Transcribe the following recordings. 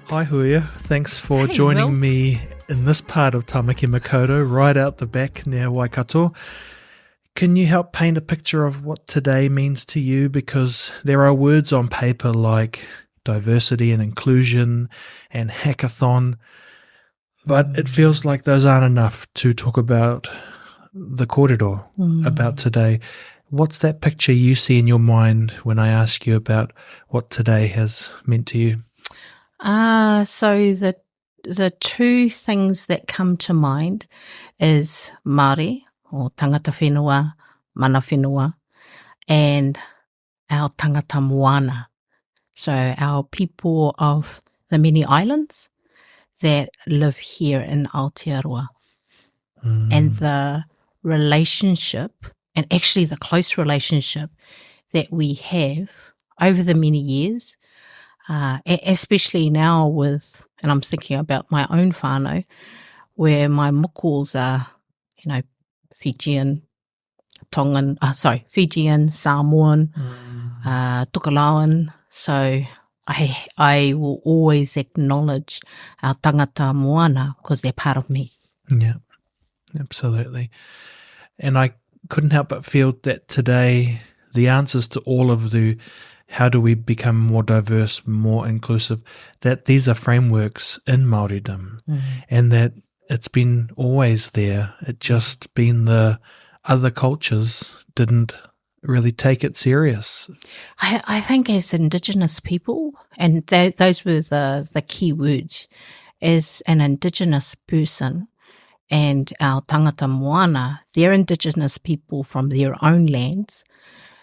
Hi Huia, thanks for Hey, joining Will. me in this part of Tamaki Makaurau, right out the back near Waikato. Can you help paint a picture of what today means to you? Because there are words on paper like diversity and inclusion and hackathon, but it feels like those aren't enough to talk about the kōrero, about today. What's that picture you see in your mind when I ask you about what today has meant to you? So the two things that come to mind is Māori, or tangata whenua, mana whenua, and our tangata moana. So our people of the many islands that live here in Aotearoa. And the relationship, and actually the close relationship that we have over the many years, especially now with, and I'm thinking about my own whānau, where my mokos are, Fijian, Fijian, Samoan, Tokelauan. So I will always acknowledge our tangata moana because they're part of me. Yeah, absolutely. And I couldn't help but feel that today the answers to all of the how do we become more diverse, more inclusive, that these are frameworks in Māoridom and that it's been always there. It just been the other cultures didn't really take it serious. I think as Indigenous people, and those were the key words, as an Indigenous person and our tangata moana, they're Indigenous people from their own lands.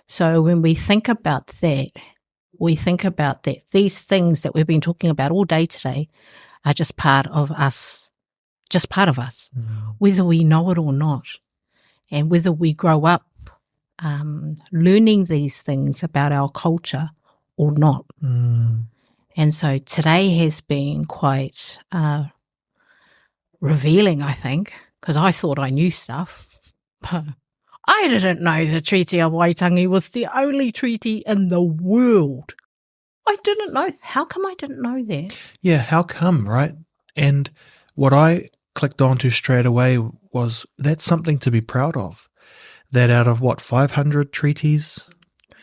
So when we think about that, these things that we've been talking about all day today are just part of us, whether we know it or not, and whether we grow up learning these things about our culture or not. And so today has been quite revealing, I think, because I thought I knew stuff, but I didn't know the Treaty of Waitangi was the only treaty in the world. I didn't know. How come I didn't know that? Yeah, how come, right? And what I clicked onto straight away was that's something to be proud of. That out of 500 treaties,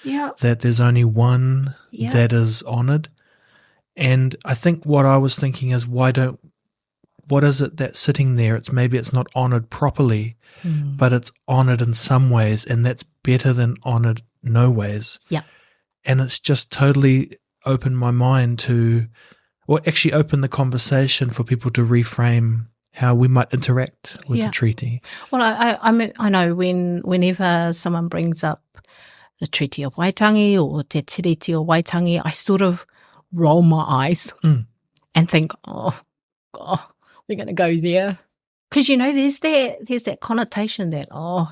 that there's only one that is honoured. And I think what I was thinking is what is it that's sitting there? Maybe it's not honoured properly, but it's honoured in some ways, and that's better than honoured no ways. Yeah. And it's just totally opened my mind to, or actually opened the conversation for people to reframe how we might interact with the treaty. Well, I know whenever someone brings up the Treaty of Waitangi or Te Tiriti of Waitangi, I sort of roll my eyes and think, oh, God, we're going to go there. Because, there's that connotation that,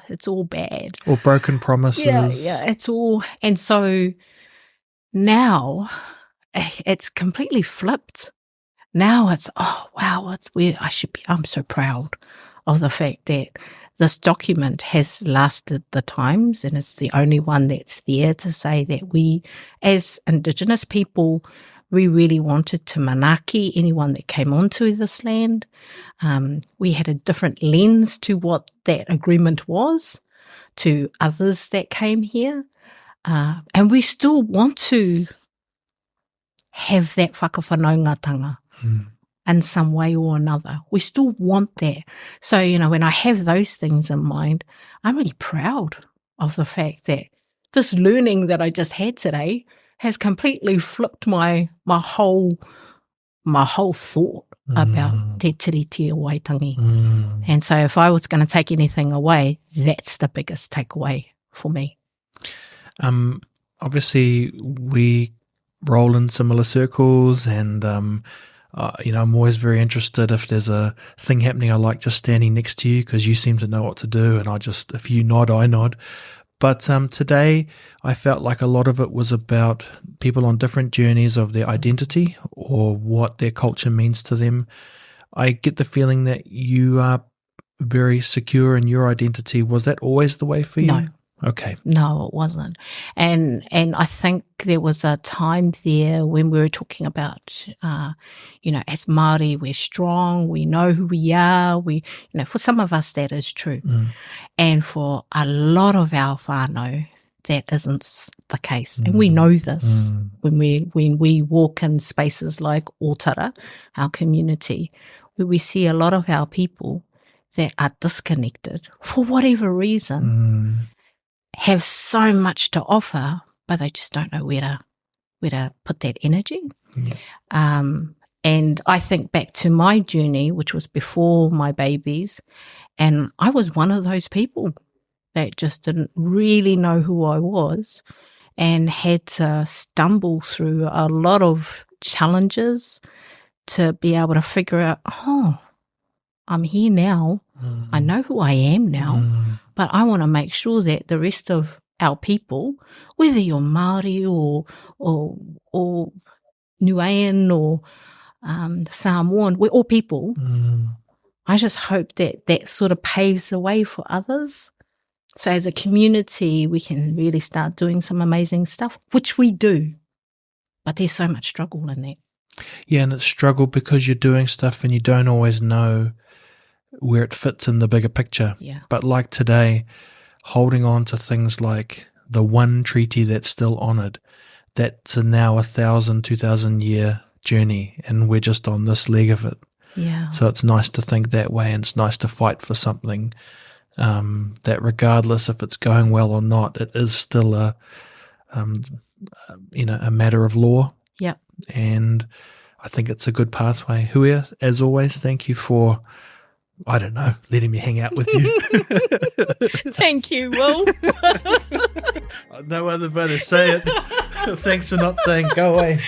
it's all bad. Or broken promises. Yeah, it's all. And so now it's completely flipped. Now it's, wow, I'm so proud of the fact that this document has lasted the times, and it's the only one that's there to say that we, as Indigenous people, we really wanted to manaki anyone that came onto this land. We had a different lens to what that agreement was to others that came here. And we still want to have that whakawhanaungatanga in some way or another. We still want that. So, when I have those things in mind, I'm really proud of the fact that this learning that I just had today has completely flipped my whole thought about Te Tiriti o Waitangi. And so if I was going to take anything away, that's the biggest takeaway for me. Obviously, we roll in similar circles, and I'm always very interested if there's a thing happening. I like just standing next to you because you seem to know what to do, and if you nod, I nod. But today I felt like a lot of it was about people on different journeys of their identity or what their culture means to them. I get the feeling that you are very secure in your identity. Was that always the way for you? No. Okay. No, it wasn't. And I think there was a time there when we were talking about, as Māori, we're strong, we know who we are. For some of us, that is true. And for a lot of our whānau, that isn't the case. And we know this when we walk in spaces like Otara, our community, where we see a lot of our people that are disconnected for whatever reason, have so much to offer, but they just don't know where to put that energy. And I think back to my journey, which was before my babies, and I was one of those people that just didn't really know who I was and had to stumble through a lot of challenges to be able to figure out, I'm here now. I know who I am now, but I want to make sure that the rest of our people, whether you're Māori or Niuean or Samoan, we're all people. I just hope that sort of paves the way for others. So as a community, we can really start doing some amazing stuff, which we do. But there's so much struggle in that. Yeah, and it's struggle because you're doing stuff and you don't always know where it fits in the bigger picture. Yeah. But like today, holding on to things like the one treaty that's still honoured, that's now 1,000, 2,000 year journey, and we're just on this leg of it. Yeah. So it's nice to think that way, and it's nice to fight for something that regardless if it's going well or not, it is still a matter of law. Yeah. And I think it's a good pathway. Huia, as always, thank you for, I don't know, letting me hang out with you. Thank you, Will. No other way to say it. Thanks for not saying go away.